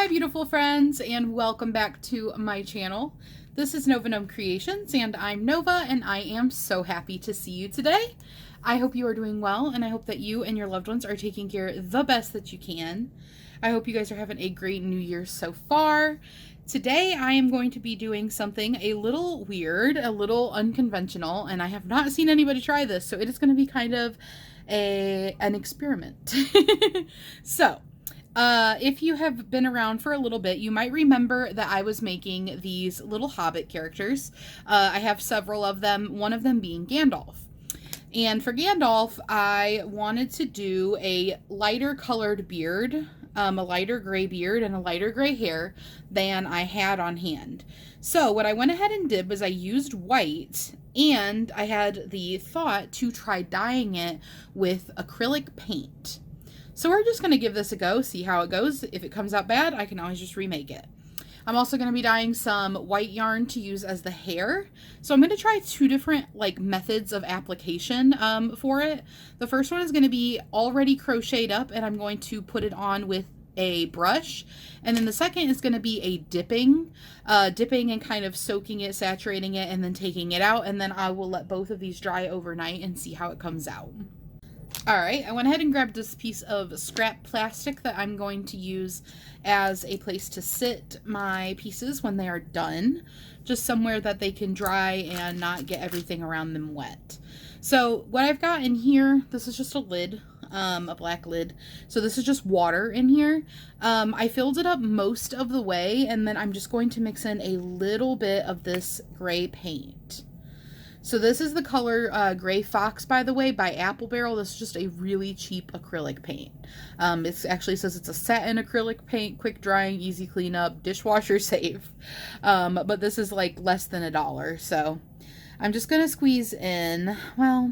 beautiful friends, and welcome back to my channel. This is Nova Gnome Creations, and I'm Nova, and I am so happy to see you today. I hope you are doing well, and I hope that you and your loved ones are taking care the best that you can. I hope you guys are having a great new year so far. Today I am going to be doing something a little weird, a little unconventional, and I have not seen anybody try this, so it is going to be kind of an experiment. So, if you have been around for a little bit, you might remember that I was making these little Hobbit characters. I have several of them, one of them being Gandalf. And for Gandalf, I wanted to do a lighter colored beard, a lighter gray beard, and a lighter gray hair than I had on hand. So what I went ahead and did was I used white, and I had the thought to try dyeing it with acrylic paint. So we're just going to give this a go, see how it goes. If it comes out bad, I can always just remake it. I'm also going to be dyeing some white yarn to use as the hair. So I'm going to try two different methods of application for it. The first one is going to be already crocheted up, and I'm going to put it on with a brush. And then the second is going to be a dipping and kind of soaking it, saturating it, and then taking it out. And then I will let both of these dry overnight and see how it comes out. Alright, I went ahead and grabbed this piece of scrap plastic that I'm going to use as a place to sit my pieces when they are done. Just somewhere that they can dry and not get everything around them wet. So what I've got in here, this is just a lid, a black lid. So this is just water in here. I filled it up most of the way, and then I'm just going to mix in a little bit of this gray paint. So this is the color Gray Fox, by the way, by Apple Barrel. This is just a really cheap acrylic paint. It actually says it's a satin acrylic paint, quick drying, easy cleanup, dishwasher safe. But this is like less than $1. So I'm just going to squeeze in, well,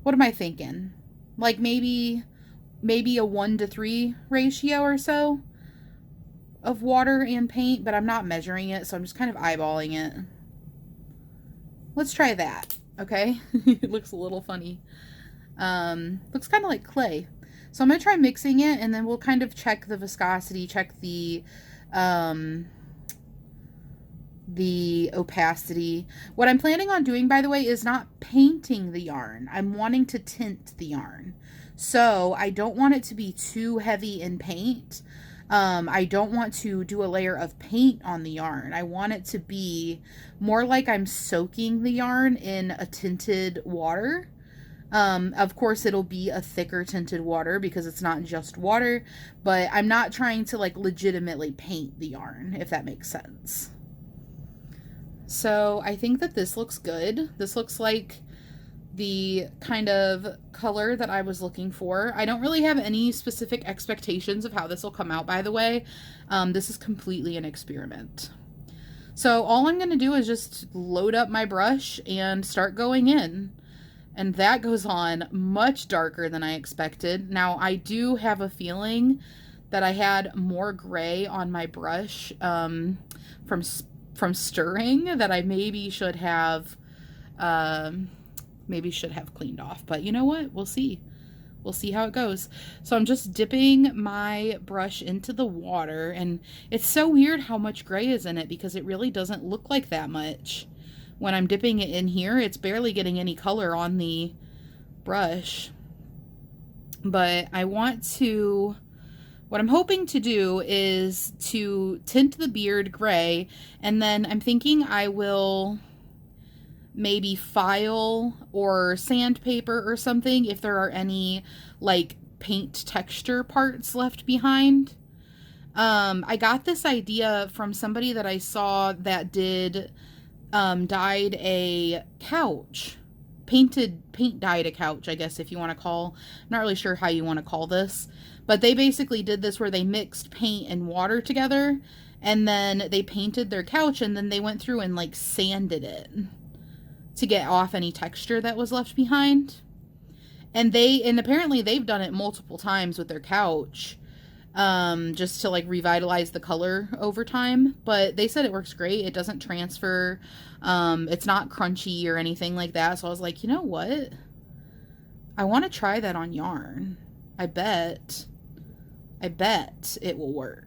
what am I thinking? Like maybe a 1-to-3 ratio or so of water and paint, but I'm not measuring it, so I'm just kind of eyeballing it. Let's try that, okay? It looks a little funny. Looks kind of like clay. So I'm going to try mixing it, and then we'll kind of check the viscosity, check the opacity. What I'm planning on doing, by the way, is not painting the yarn. I'm wanting to tint the yarn. So I don't want it to be too heavy in paint. I don't want to do a layer of paint on the yarn. I want it to be more like I'm soaking the yarn in a tinted water. Of course, it'll be a thicker tinted water because it's not just water, but I'm not trying to legitimately paint the yarn, if that makes sense. So I think that this looks good. This looks like the kind of color that I was looking for. I don't really have any specific expectations of how this will come out, by the way. This is completely an experiment. So all I'm going to do is just load up my brush and start going in. And that goes on much darker than I expected. Now, I do have a feeling that I had more gray on my brush from stirring that I maybe should have cleaned off, but you know what? We'll see. We'll see how it goes. So I'm just dipping my brush into the water, and it's so weird how much gray is in it because it really doesn't look like that much. When I'm dipping it in here, it's barely getting any color on the brush. But what I'm hoping to do is to tint the beard gray, and then I'm thinking I will maybe file or sandpaper or something if there are any paint texture parts left behind. I got this idea from somebody that I saw that dyed a couch. Paint dyed a couch, I guess, if you want to call. I'm not really sure how you want to call this, but they basically did this where they mixed paint and water together, and then they painted their couch, and then they went through and sanded it to get off any texture that was left behind. And apparently they've done it multiple times with their couch, just to revitalize the color over time. But they said it works great. It doesn't transfer. It's not crunchy or anything like that. So I was like, you know what? I want to try that on yarn. I bet it will work.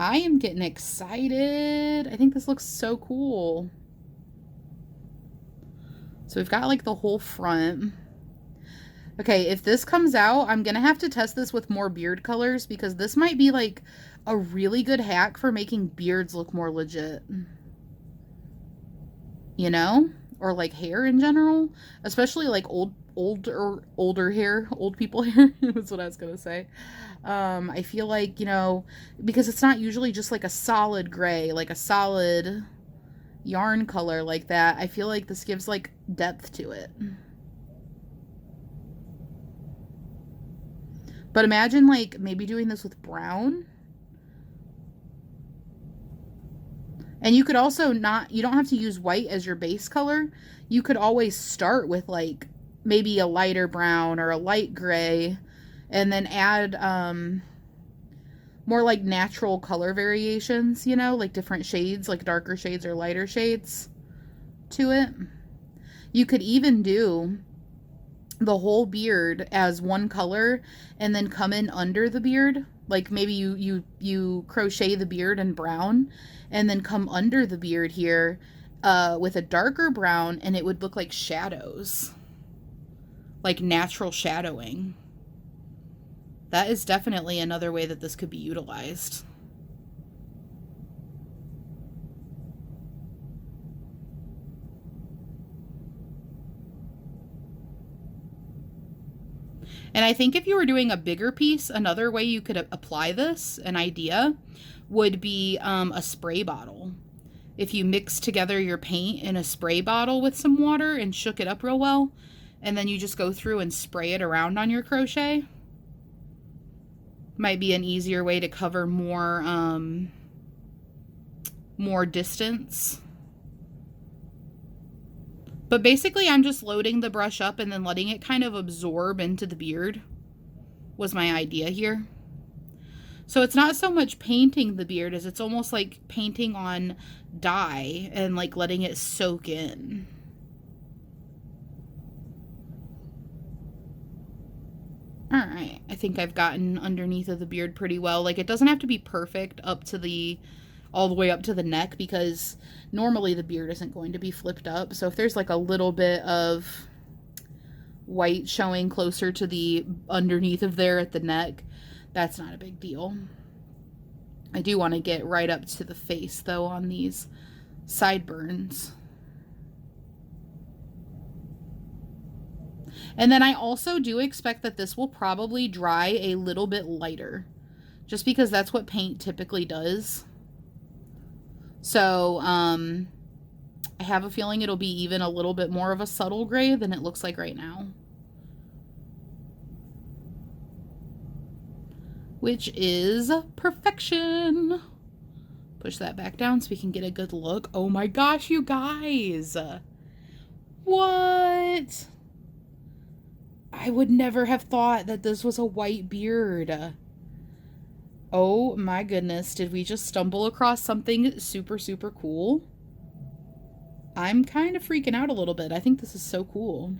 I am getting excited. I think this looks so cool. So we've got like the whole front. Okay, if this comes out, I'm gonna have to test this with more beard colors because this might be like a really good hack for making beards look more legit. You know? Or like hair in general, especially like older hair, old people hair. That's what I was gonna say. I feel like, you know, because it's not usually just like a solid gray, like a solid yarn color like that. I feel like this gives like depth to it. But imagine like maybe doing this with brown. And you could also you don't have to use white as your base color. You could always start with like maybe a lighter brown or a light gray and then add more like natural color variations, you know, like different shades, like darker shades or lighter shades to it. You could even do the whole beard as one color and then come in under the beard. Like maybe you crochet the beard in brown and then come under the beard here with a darker brown, and it would look like shadows, like natural shadowing. That is definitely another way that this could be utilized. And I think if you were doing a bigger piece, another way you could apply this, an idea, would be a spray bottle. If you mix together your paint in a spray bottle with some water and shook it up real well, and then you just go through and spray it around on your crochet, might be an easier way to cover more distance. But basically, I'm just loading the brush up and then letting it kind of absorb into the beard was my idea here. So it's not so much painting the beard as it's almost like painting on dye and like letting it soak in. All right, I think I've gotten underneath of the beard pretty well. Like, it doesn't have to be perfect up to all the way up to the neck, because normally the beard isn't going to be flipped up. So if there's like a little bit of white showing closer to the underneath of there at the neck, that's not a big deal. I do want to get right up to the face though on these sideburns. And then I also do expect that this will probably dry a little bit lighter, just because that's what paint typically does. So, I have a feeling it'll be even a little bit more of a subtle gray than it looks like right now. Which is perfection. Push that back down so we can get a good look. Oh my gosh, you guys. What? I would never have thought that this was a white beard. Oh my goodness, did we just stumble across something super, super cool? I'm kind of freaking out a little bit. I think this is so cool.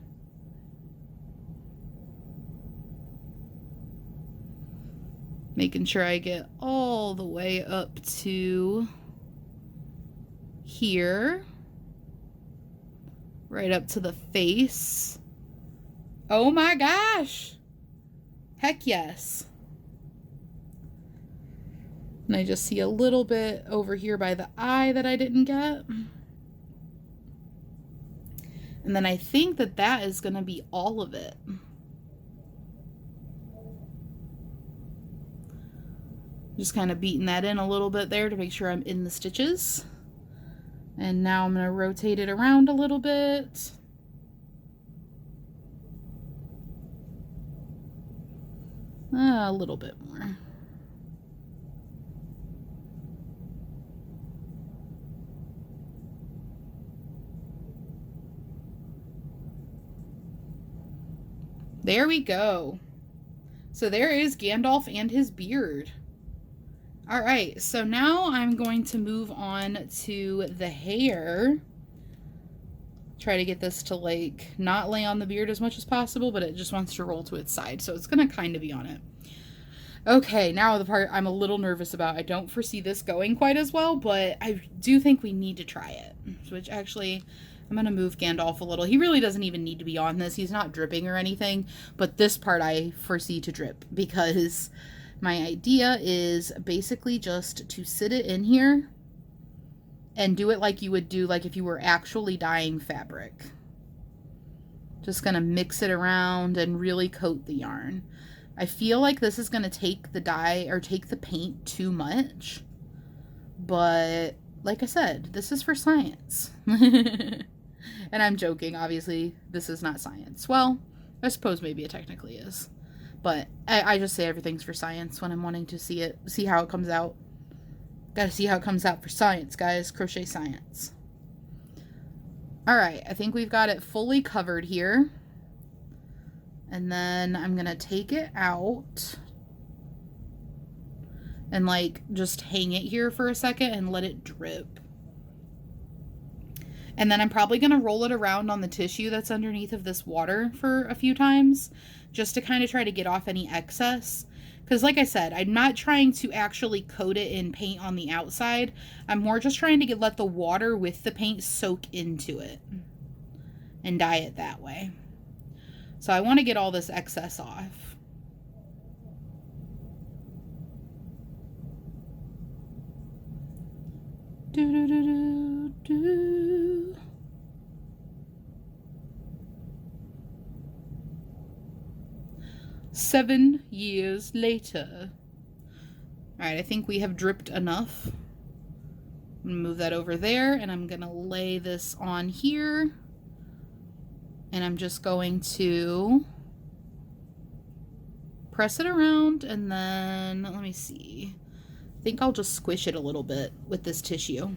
Making sure I get all the way up to here. Right up to the face. Oh my gosh! Heck yes. And I just see a little bit over here by the eye that I didn't get. And then I think that that is going to be all of it. Just kind of beating that in a little bit there to make sure I'm in the stitches. And now I'm going to rotate it around a little bit. A little bit more. There we go. So there is Gandalf and his beard. All right, so now I'm going to move on to the hair. Try to get this to like not lay on the beard as much as possible, but it just wants to roll to its side, so it's gonna kind of be on it. Okay, now the part I'm a little nervous about. I don't foresee this going quite as well, but I do think we need to try it. Which actually, I'm going to move Gandalf a little. He really doesn't even need to be on this. He's not dripping or anything, but this part I foresee to drip because my idea is basically just to sit it in here and do it like you would do like if you were actually dyeing fabric. Just going to mix it around and really coat the yarn. I feel like this is going to take the dye or take the paint too much, but like I said, this is for science. And I'm joking, obviously this is not science. Well, I suppose maybe it technically is, but I just say everything's for science when I'm wanting to see how it comes out. Gotta see how it comes out for science, guys. Crochet science. All right, I think we've got it fully covered here. And then I'm going to take it out and like just hang it here for a second and let it drip. And then I'm probably going to roll it around on the tissue that's underneath of this water for a few times just to kind of try to get off any excess. Because like I said, I'm not trying to actually coat it in paint on the outside. I'm more just trying to let the water with the paint soak into it and dye it that way. So I want to get all this excess off. Do, do, do, do, do. Seven years later. All right, I think we have dripped enough. I'm gonna move that over there, and I'm gonna lay this on here. And I'm just going to press it around, and then, let me see. I think I'll just squish it a little bit with this tissue.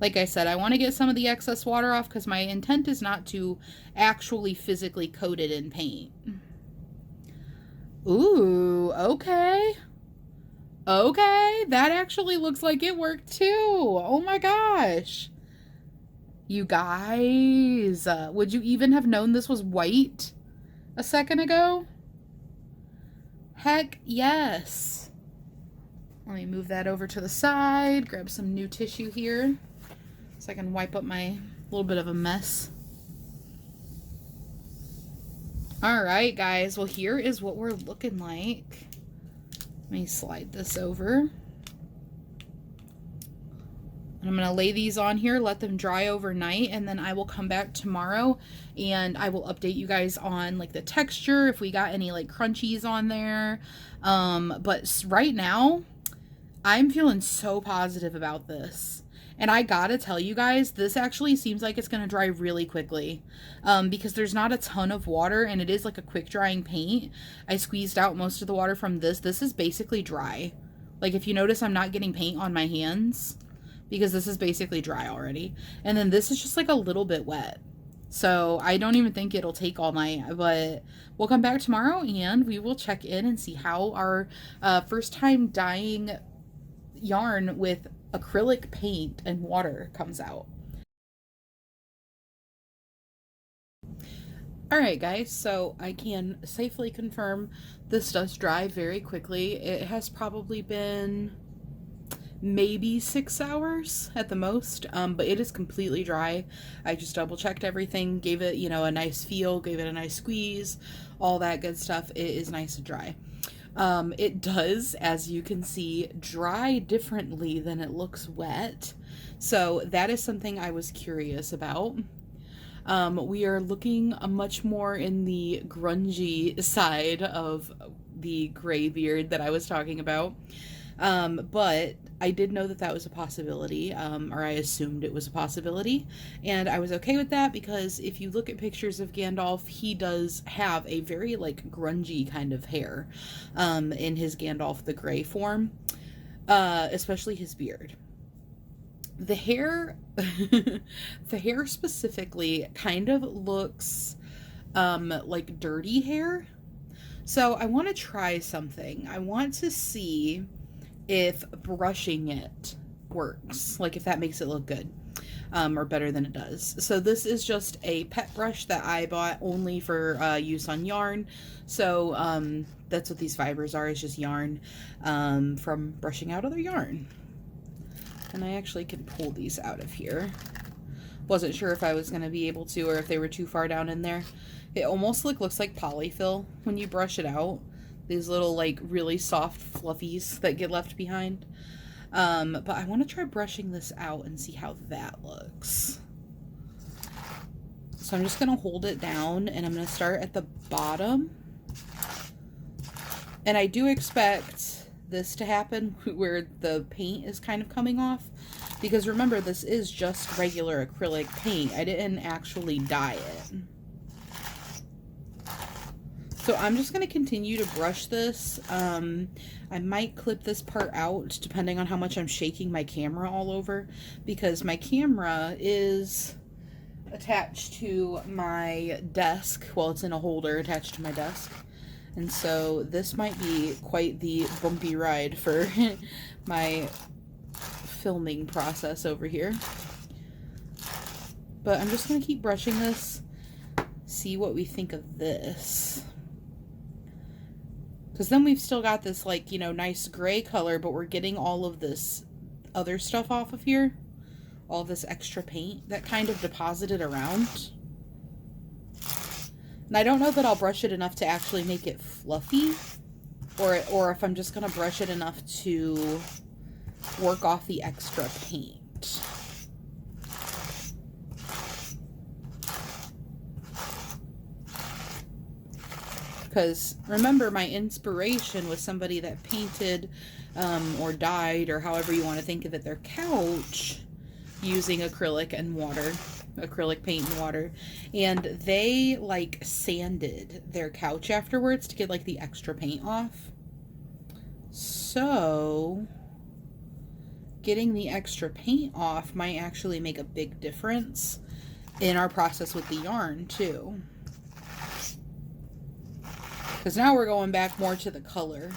Like I said, I want to get some of the excess water off because my intent is not to actually physically coat it in paint. Ooh, okay. Okay, that actually looks like it worked too. Oh my gosh. You guys, would you even have known this was white a second ago? Heck yes. Let me move that over to the side, grab some new tissue here so I can wipe up my little bit of a mess. All right, guys, well, here is what we're looking like. Let me slide this over. And I'm going to lay these on here, let them dry overnight, and then I will come back tomorrow and I will update you guys on like the texture, if we got any like crunchies on there. But right now, I'm feeling so positive about this. And I gotta tell you guys, this actually seems like it's gonna dry really quickly because there's not a ton of water and it is like a quick drying paint. I squeezed out most of the water from this. This is basically dry. Like if you notice, I'm not getting paint on my hands because this is basically dry already. And then this is just like a little bit wet. So I don't even think it'll take all night, but we'll come back tomorrow and we will check in and see how our first time dyeing yarn with acrylic paint and water comes out. All right, guys, so I can safely confirm this does dry very quickly. It has probably been maybe 6 hours at the most, but it is completely dry. I just double checked everything, gave it, you know, a nice feel, gave it a nice squeeze, all that good stuff. It is nice and dry. It does, as you can see, dry differently than it looks wet. So that is something I was curious about. We are looking much more in the grungy side of the gray beard that I was talking about. But I did know that that was a possibility, or I assumed it was a possibility, and I was okay with that because if you look at pictures of Gandalf, he does have a very, like, grungy kind of hair, in his Gandalf the Grey form, especially his beard. The hair, the hair specifically kind of looks, like dirty hair, so I want to try something. I want to see if brushing it works, like if that makes it look good. or better than it does. So this is just a pet brush that I bought only for use on yarn. So that's what these fibers are, it's just yarn from brushing out other yarn. And I actually can pull these out of here. Wasn't sure if I was going to be able to, or if they were too far down in there. It almost looks like polyfill when you brush it out. These little like really soft fluffies that get left behind. But I want to try brushing this out and see how that looks. So I'm just going to hold it down and I'm going to start at the bottom. And I do expect this to happen where the paint is kind of coming off. Because remember, this is just regular acrylic paint. I didn't actually dye it. So I'm just going to continue to brush this. I might clip this part out depending on how much I'm shaking my camera all over, because my camera is attached to my desk. Well, it's in a holder attached to my desk. And so this might be quite the bumpy ride for my filming process over here. But I'm just going to keep brushing this, see what we think of this. Because then we've still got this, like, you know, nice gray color, but we're getting all of this other stuff off of here. All this extra paint that kind of deposited around. And I don't know that I'll brush it enough to actually make it fluffy. Or if I'm just going to brush it enough to work off the extra paint. Because remember, my inspiration was somebody that painted or dyed, or however you want to think of it, their couch using acrylic and water, acrylic paint and water. And they like sanded their couch afterwards to get like the extra paint off. So getting the extra paint off might actually make a big difference in our process with the yarn too. Because now we're going back more to the color,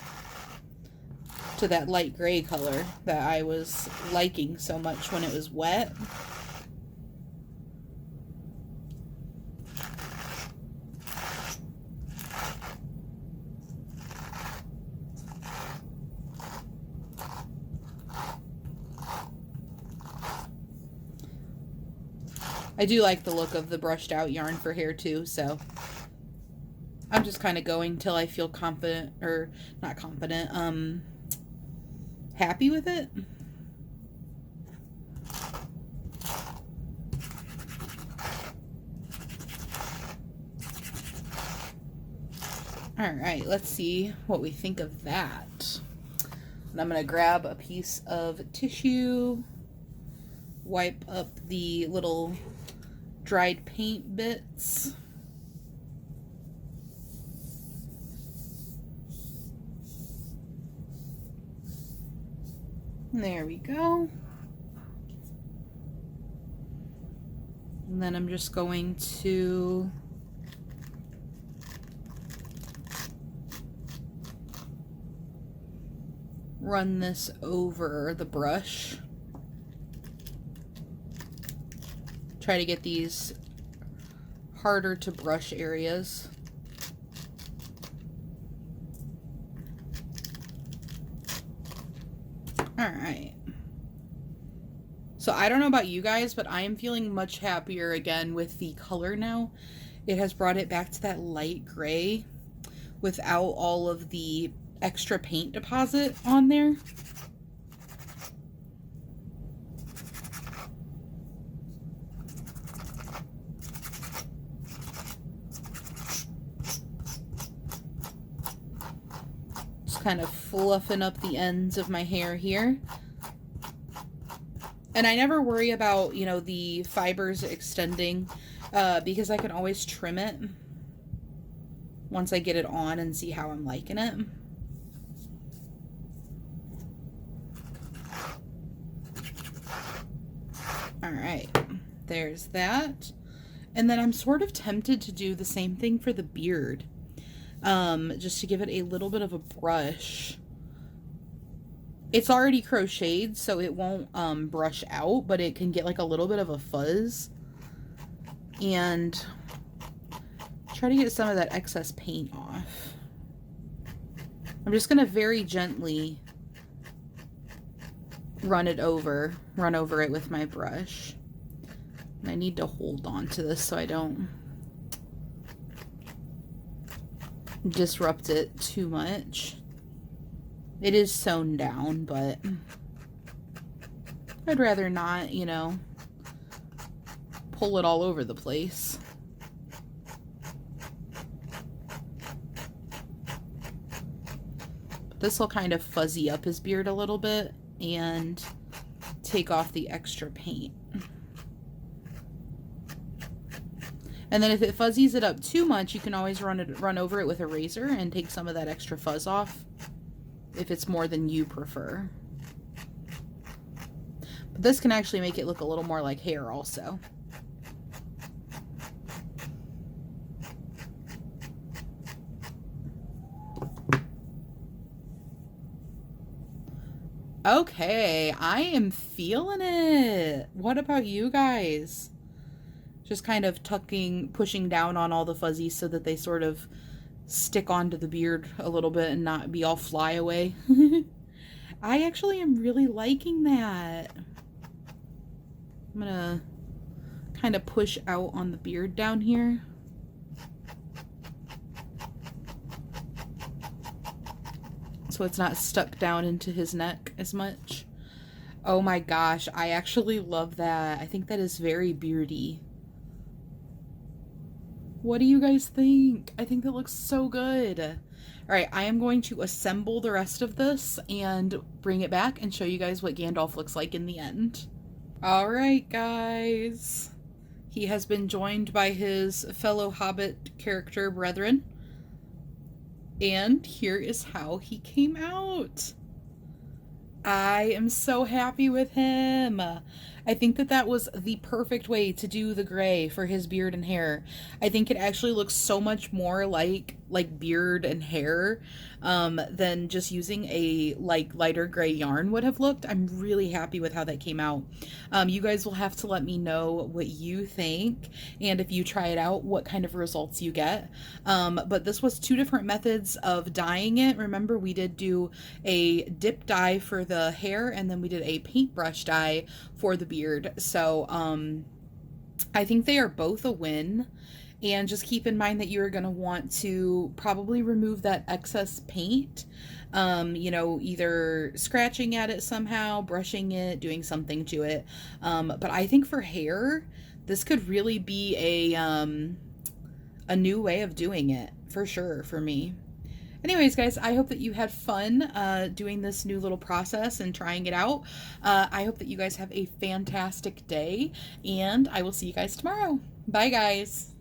to that light gray color that I was liking so much when it was wet. I do like the look of the brushed out yarn for hair too, so I'm just kind of going till I feel confident, or not confident, happy with it. All right, let's see what we think of that. And I'm going to grab a piece of tissue, wipe up the little dried paint bits. There we go. And then I'm just going to run this over the brush. Try to get these harder to brush areas. Alright. So I don't know about you guys, but I am feeling much happier again with the color now. It has brought it back to that light gray without all of the extra paint deposit on there. Kind of fluffing up the ends of my hair here. And I never worry about, you know, the fibers extending because I can always trim it once I get it on and see how I'm liking it. All right, there's that. And then I'm sort of tempted to do the same thing for the beard. Just to give it a little bit of a brush It's already crocheted, so it won't brush out, but it can get like a little bit of a fuzz. And try to get some of that excess paint off. I'm just going to very gently run over it with my brush. And I need to hold on to this so I don't disrupt it too much. It is sewn down, but I'd rather not, you know, pull it all over the place. But this will kind of fuzzy up his beard a little bit and take off the extra paint. And then if it fuzzies it up too much, you can always run over it with a razor and take some of that extra fuzz off if it's more than you prefer. But this can actually make it look a little more like hair also. Okay, I am feeling it. What about you guys? Just kind of pushing down on all the fuzzies so that they sort of stick onto the beard a little bit and not be all fly away. I actually am really liking that. I'm gonna kind of push out on the beard down here. So it's not stuck down into his neck as much. Oh my gosh, I actually love that. I think that is very beardy. What do you guys think? I think that looks so good. All right, I am going to assemble the rest of this and bring it back and show you guys what Gandalf looks like in the end. All right, guys. He has been joined by his fellow Hobbit character brethren. And here is how he came out. I am so happy with him. I think that that was the perfect way to do the gray for his beard and hair. I think it actually looks so much more like beard and hair than just using a lighter gray yarn would have looked. I'm really happy with how that came out. You guys will have to let me know what you think, and if you try it out, what kind of results you get. But this was 2 different methods of dyeing it. Remember, we did do a dip dye for the hair, and then we did a paintbrush dye for the beard. So I think they are both a win. And just keep in mind that you're going to want to probably remove that excess paint, you know, either scratching at it somehow, brushing it, doing something to it. But I think for hair, this could really be a new way of doing it, for sure, for me. Anyways, guys, I hope that you had fun doing this new little process and trying it out. I hope that you guys have a fantastic day, and I will see you guys tomorrow. Bye, guys.